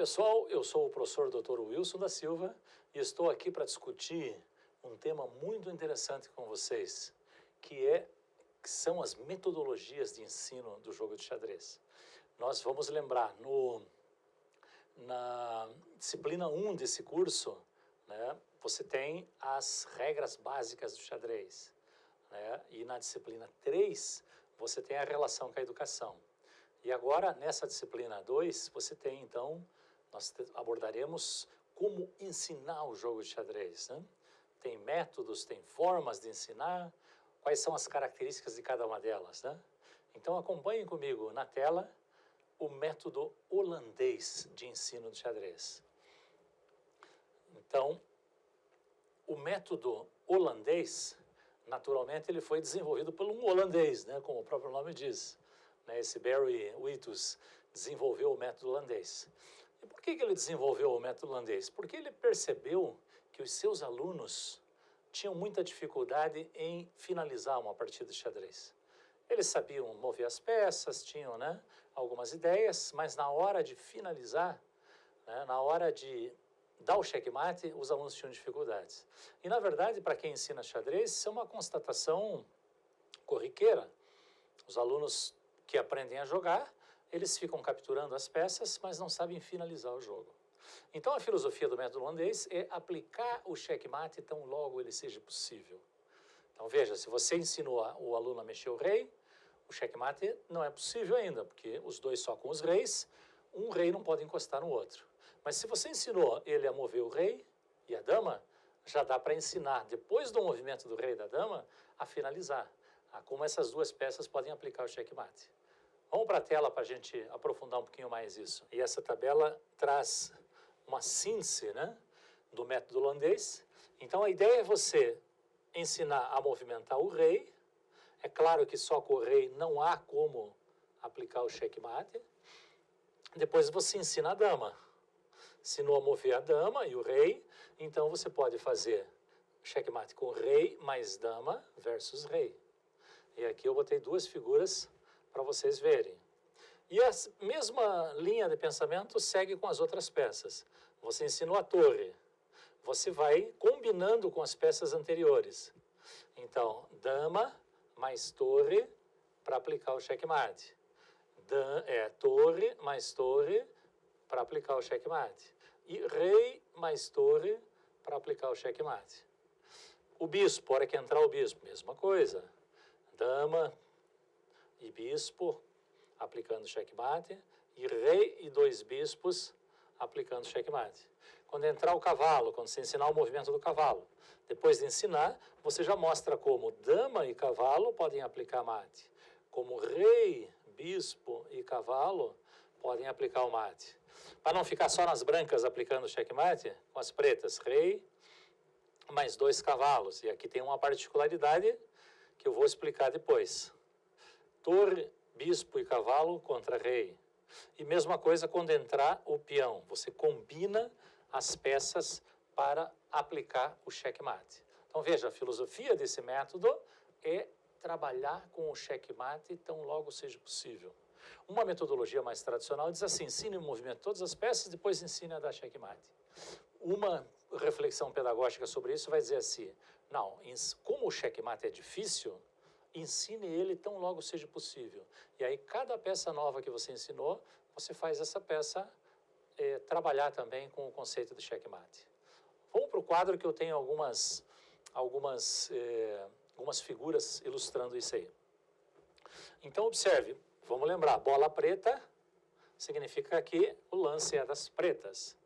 pessoal, eu sou o professor Dr. Wilson da Silva e estou aqui para discutir um tema muito interessante com vocês, que são as metodologias de ensino do jogo de xadrez. Nós vamos lembrar, na disciplina 1 desse curso, né, você tem as regras básicas do xadrez, né, e na disciplina 3 você tem a relação com a educação. E agora, nessa disciplina 2, você tem, então, nós abordaremos como ensinar o jogo de xadrez, né? Tem métodos, tem formas de ensinar, quais são as características de cada uma delas, né? Então, acompanhem comigo na tela o método holandês de ensino de xadrez. Então, o método holandês, naturalmente, ele foi desenvolvido por um holandês, né? Como o próprio nome diz. Esse Barry Witus desenvolveu o método holandês. E por que ele desenvolveu o método holandês? Porque ele percebeu que os seus alunos tinham muita dificuldade em finalizar uma partida de xadrez. Eles sabiam mover as peças, tinham, né, algumas ideias, mas na hora de finalizar, né, na hora de dar o checkmate, os alunos tinham dificuldades. E, na verdade, para quem ensina xadrez, isso é uma constatação corriqueira. Os alunos que aprendem a jogar, eles ficam capturando as peças, mas não sabem finalizar o jogo. Então, a filosofia do método holandês é aplicar o checkmate tão logo ele seja possível. Então, veja, se você ensinou o aluno a mexer o rei, o checkmate não é possível ainda, porque os dois só com os reis, um rei não pode encostar no outro. Mas se você ensinou ele a mover o rei e a dama, já dá para ensinar, depois do movimento do rei e da dama, a finalizar. Como essas duas peças podem aplicar o checkmate. Vamos para a tela para a gente aprofundar um pouquinho mais isso. E essa tabela traz uma síntese, né, do método holandês. Então, a ideia é você ensinar a movimentar o rei. É claro que só com o rei não há como aplicar o checkmate. Depois você ensina a dama. Ensinou a mover a dama e o rei, então você pode fazer checkmate com rei mais dama versus rei. E aqui eu botei duas figuras para vocês verem. E a mesma linha de pensamento segue com as outras peças. Você ensinou a torre. Você vai combinando com as peças anteriores. Então, dama mais torre para aplicar o checkmate. Torre mais torre para aplicar o checkmate. E rei mais torre para aplicar o checkmate. O bispo, a hora que entrar o bispo, mesma coisa. Dama e bispo aplicando checkmate, e rei e dois bispos aplicando checkmate. Quando entrar o cavalo, quando você ensinar o movimento do cavalo, depois de ensinar, você já mostra como dama e cavalo podem aplicar mate, como rei, bispo e cavalo podem aplicar o mate. Para não ficar só nas brancas aplicando checkmate, com as pretas, rei mais dois cavalos. E aqui tem uma particularidade que eu vou explicar depois. Torre, bispo e cavalo contra rei. E mesma coisa quando entrar o peão. Você combina as peças para aplicar o checkmate. Então veja, a filosofia desse método é trabalhar com o checkmate tão logo seja possível. Uma metodologia mais tradicional diz assim: ensine o movimento de todas as peças, depois ensine a dar checkmate. Uma reflexão pedagógica sobre isso vai dizer assim: não, como o checkmate é difícil, ensine ele tão logo seja possível. E aí, cada peça nova que você ensinou, você faz essa peça trabalhar também com o conceito de checkmate. Vamos para o quadro que eu tenho algumas figuras ilustrando isso aí. Então, observe, vamos lembrar, bola preta significa que o lance é das pretas.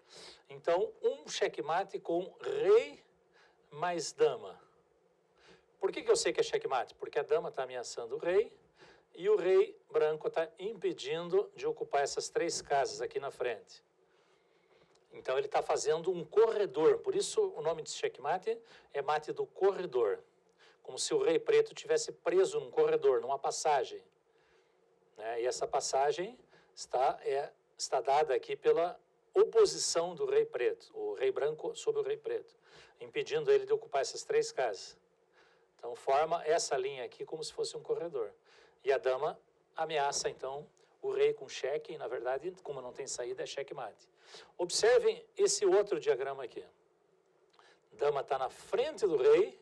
Então, um checkmate com rei mais dama. Por que eu sei que é checkmate? Porque a dama está ameaçando o rei e o rei branco está impedindo de ocupar essas três casas aqui na frente. Então, ele está fazendo um corredor. Por isso, o nome de checkmate é mate do corredor. Como se o rei preto tivesse preso num corredor, numa passagem. Né? E essa passagem está dada aqui pela oposição do rei preto, o rei branco sobre o rei preto, impedindo ele de ocupar essas três casas. Então, forma essa linha aqui como se fosse um corredor. E a dama ameaça, então, o rei com cheque, e na verdade, como não tem saída, é checkmate. Observem esse outro diagrama aqui. Dama está na frente do rei,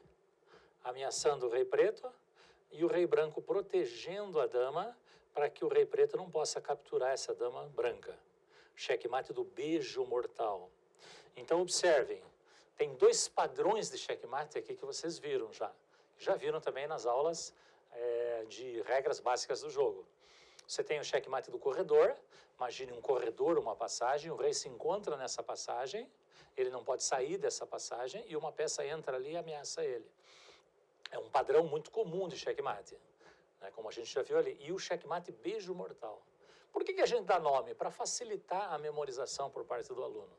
ameaçando o rei preto, e o rei branco protegendo a dama para que o rei preto não possa capturar essa dama branca. Checkmate do beijo mortal. Então, observem, tem dois padrões de checkmate aqui que vocês viram já. Já viram também nas aulas de regras básicas do jogo. Você tem o checkmate do corredor. Imagine um corredor, uma passagem, o rei se encontra nessa passagem, ele não pode sair dessa passagem e uma peça entra ali e ameaça ele. É um padrão muito comum de checkmate, né, como a gente já viu ali. E o checkmate beijo mortal. Por que a gente dá nome? Para facilitar a memorização por parte do aluno,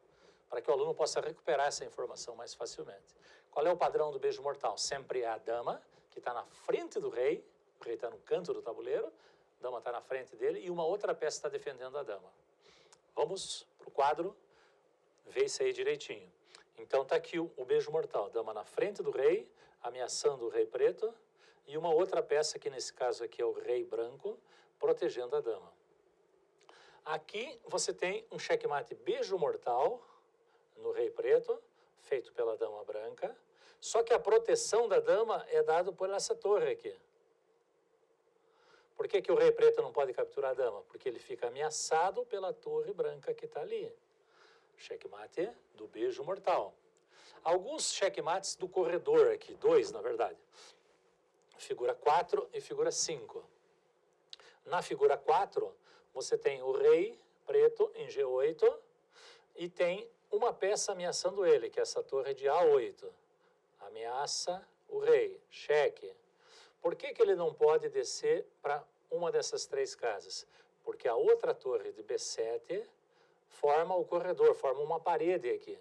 para que o aluno possa recuperar essa informação mais facilmente. Qual é o padrão do beijo mortal? Sempre é a dama, que está na frente do rei, o rei está no canto do tabuleiro, a dama está na frente dele e uma outra peça está defendendo a dama. Vamos para o quadro ver isso aí direitinho. Então está aqui o beijo mortal, dama na frente do rei, ameaçando o rei preto, e uma outra peça, que nesse caso aqui é o rei branco, protegendo a dama. Aqui você tem um checkmate beijo mortal no rei preto, feito pela dama branca, só que a proteção da dama é dada por essa torre aqui. Por que o rei preto não pode capturar a dama? Porque ele fica ameaçado pela torre branca que está ali. Checkmate do beijo mortal. Alguns checkmates do corredor aqui, dois na verdade. Figura 4 e figura 5. Na figura 4, você tem o rei preto em G8 e tem uma peça ameaçando ele, que é essa torre de A8. Ameaça o rei, cheque. Por que ele não pode descer para uma dessas três casas? Porque a outra torre de B7 forma o corredor, forma uma parede aqui.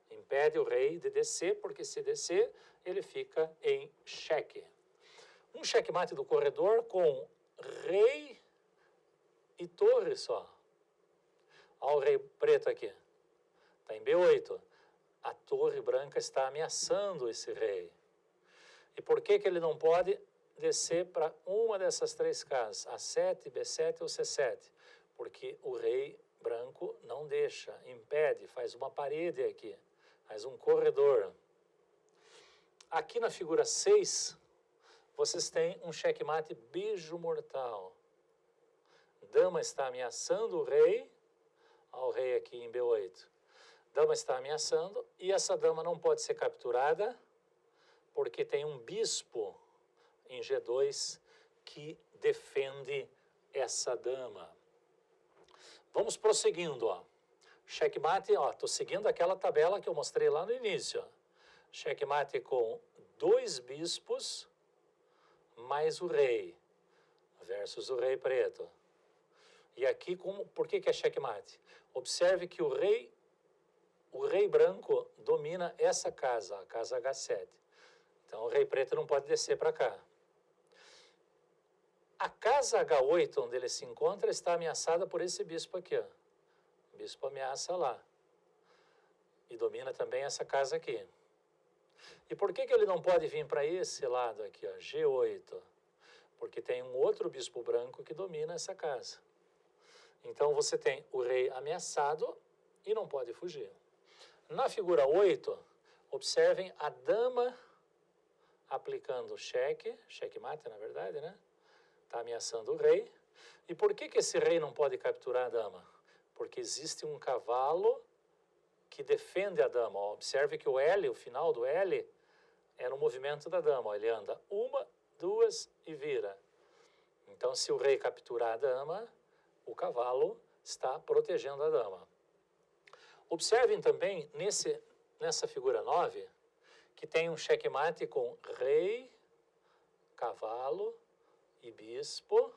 Impede o rei de descer, porque se descer, ele fica em cheque. Um checkmate do corredor com rei e torre só. Olha o rei preto aqui. Está em B8. A torre branca está ameaçando esse rei. E por que ele não pode descer para uma dessas três casas? A7, B7 ou C7? Porque o rei branco não deixa, impede, faz uma parede aqui, faz um corredor. Aqui na figura 6, vocês têm um checkmate beijo mortal. Dama está ameaçando o rei, olha o rei aqui em B8. Dama está ameaçando e essa dama não pode ser capturada porque tem um bispo em G2 que defende essa dama. Vamos prosseguindo, ó. Checkmate, ó, estou seguindo aquela tabela que eu mostrei lá no início. Ó. Checkmate com 2 bispos mais o rei versus o rei preto. E aqui, por que é checkmate? Observe que o rei branco domina essa casa, a casa H7. Então o rei preto não pode descer para cá. A casa H8, onde ele se encontra, está ameaçada por esse bispo aqui. Ó. O bispo ameaça lá. E domina também essa casa aqui. E por que ele não pode vir para esse lado aqui, ó, G8? Porque tem um outro bispo branco que domina essa casa. Então você tem o rei ameaçado e não pode fugir. Na figura 8, observem a dama aplicando checkmate na verdade, né? Está ameaçando o rei. E por que esse rei não pode capturar a dama? Porque existe um cavalo que defende a dama. Ó, observe que o L, o final do L, é no movimento da dama. Ó, ele anda 1, 2 e vira. Então, se o rei capturar a dama, o cavalo está protegendo a dama. Observem também, nessa figura 9, que tem um checkmate com rei, cavalo e bispo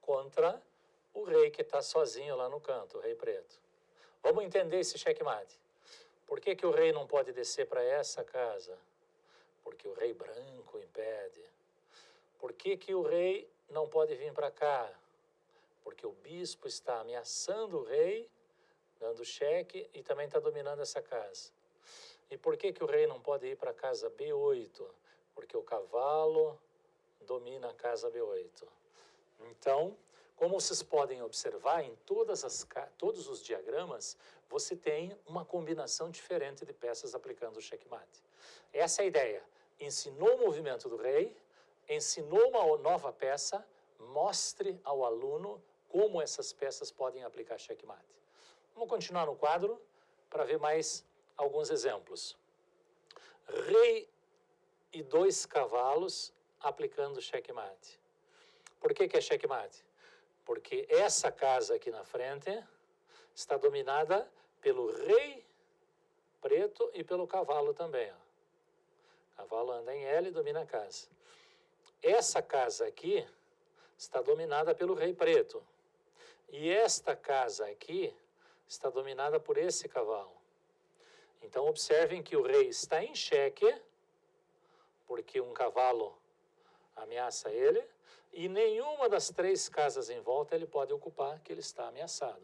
contra o rei que está sozinho lá no canto, o rei preto. Vamos entender esse checkmate. Por que o rei não pode descer para essa casa? Porque o rei branco impede. Por que o rei não pode vir para cá? Porque o bispo está ameaçando o rei, dando cheque e também está dominando essa casa. E por que o rei não pode ir para a casa B8? Porque o cavalo domina a casa B8. Então, Como vocês podem observar, em todos os diagramas, você tem uma combinação diferente de peças aplicando o checkmate. Essa é a ideia. Ensinou o movimento do rei, ensinou uma nova peça, mostre ao aluno como essas peças podem aplicar checkmate. Vamos continuar no quadro para ver mais alguns exemplos. Rei e 2 cavalos aplicando checkmate. Por que é checkmate? Porque essa casa aqui na frente está dominada pelo rei preto e pelo cavalo também. Ó. O cavalo anda em L e domina a casa. Essa casa aqui está dominada pelo rei preto. E esta casa aqui está dominada por esse cavalo. Então, observem que o rei está em xeque, porque um cavalo ameaça ele, e nenhuma das 3 casas em volta ele pode ocupar, que ele está ameaçado.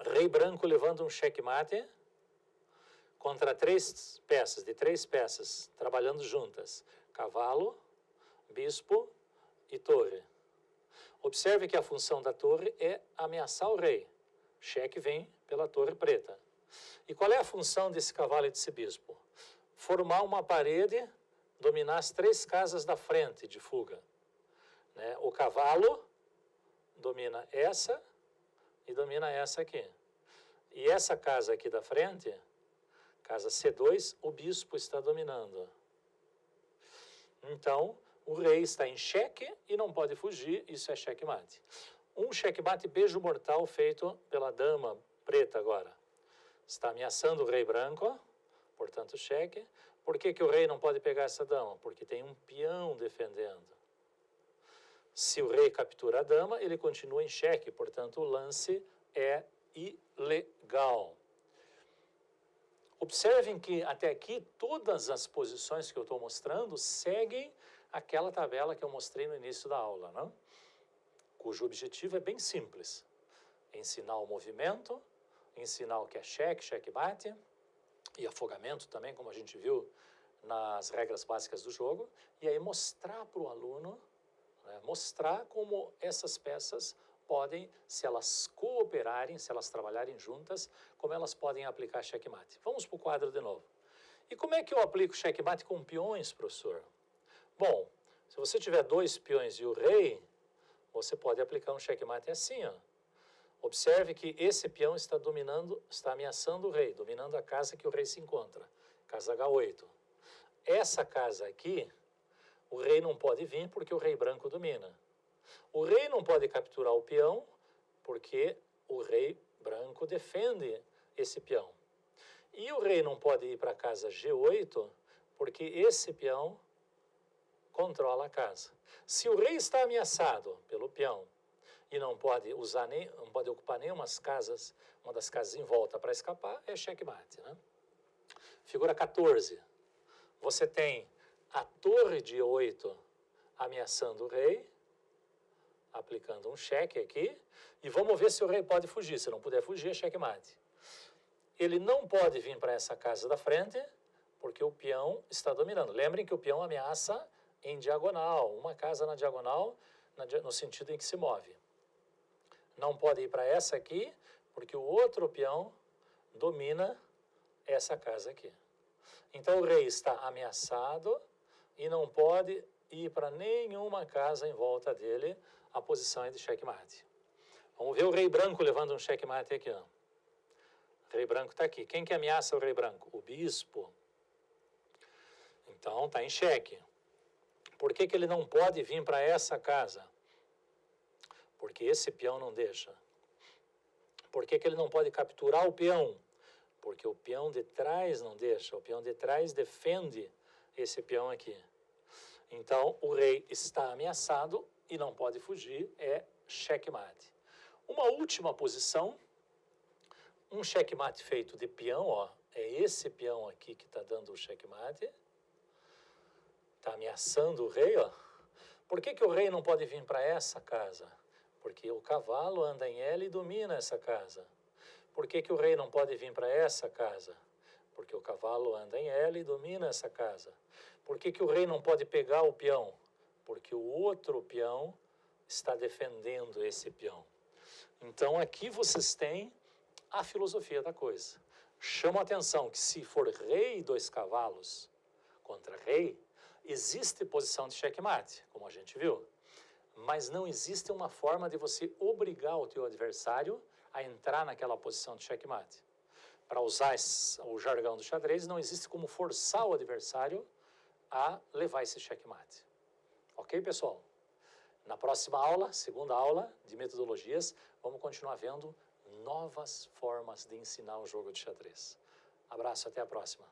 Rei branco levando um checkmate contra 3 peças, de 3 peças, trabalhando juntas. Cavalo, bispo e torre. Observe que a função da torre é ameaçar o rei. Cheque vem pela torre preta. E qual é a função desse cavalo e desse bispo? Formar uma parede, dominar as 3 casas da frente de fuga. Né? O cavalo domina essa e domina essa aqui. E essa casa aqui da frente, casa C2, o bispo está dominando. Então, o rei está em xeque e não pode fugir, isso é checkmate. Um checkmate beijo mortal feito pela dama preta agora. Está ameaçando o rei branco, portanto xeque. Por que o rei não pode pegar essa dama? Porque tem um peão defendendo. Se o rei captura a dama, ele continua em xeque, portanto o lance é ilegal. Observem que até aqui todas as posições que eu estou mostrando seguem aquela tabela que eu mostrei no início da aula, não? Cujo objetivo é bem simples. Ensinar o movimento, ensinar o que é cheque, checkmate, e afogamento também, como a gente viu nas regras básicas do jogo, e aí mostrar para o aluno, né, mostrar como essas peças podem, se elas cooperarem, se elas trabalharem juntas, como elas podem aplicar checkmate. Vamos para o quadro de novo. E como é que eu aplico checkmate com peões, professor? Bom, se você tiver 2 peões e o rei, você pode aplicar um checkmate assim, ó. Observe que esse peão está dominando, está ameaçando o rei, dominando a casa que o rei se encontra, casa H8. Essa casa aqui, o rei não pode vir porque o rei branco domina. O rei não pode capturar o peão porque o rei branco defende esse peão. E o rei não pode ir para a casa G8 porque esse peão controla a casa. Se o rei está ameaçado pelo peão e não pode ocupar nenhuma das casas em volta para escapar, é checkmate, né? Figura 14. Você tem a torre de 8 ameaçando o rei, aplicando um cheque aqui, e vamos ver se o rei pode fugir. Se não puder fugir, é checkmate. Ele não pode vir para essa casa da frente, porque o peão está dominando. Lembrem que o peão ameaça em diagonal, uma casa na diagonal, no sentido em que se move. Não pode ir para essa aqui, porque o outro peão domina essa casa aqui. Então o rei está ameaçado e não pode ir para nenhuma casa em volta dele. A posição é de checkmate. Vamos ver o rei branco levando um checkmate aqui. Ó. O rei branco está aqui. Quem que ameaça o rei branco? O bispo. Então está em xeque. Por que ele não pode vir para essa casa? Porque esse peão não deixa. Por que ele não pode capturar o peão? Porque o peão de trás não deixa. O peão de trás defende esse peão aqui. Então, o rei está ameaçado e não pode fugir, é checkmate. Uma última posição, um checkmate feito de peão, ó, é esse peão aqui que está dando o checkmate. Está ameaçando o rei, ó. Por que o rei não pode vir para essa casa? Porque o cavalo anda em L e domina essa casa. Por que o rei não pode vir para essa casa? Porque o cavalo anda em L e domina essa casa. Por que o rei não pode pegar o peão? Porque o outro peão está defendendo esse peão. Então aqui vocês têm a filosofia da coisa. Chamo a atenção que se for rei 2 cavalos contra rei, existe posição de checkmate, como a gente viu. Mas não existe uma forma de você obrigar o teu adversário a entrar naquela posição de checkmate. Para usar o jargão do xadrez, não existe como forçar o adversário a levar esse checkmate. Ok, pessoal? Na próxima aula, segunda aula de metodologias, vamos continuar vendo novas formas de ensinar o jogo de xadrez. Abraço, até a próxima.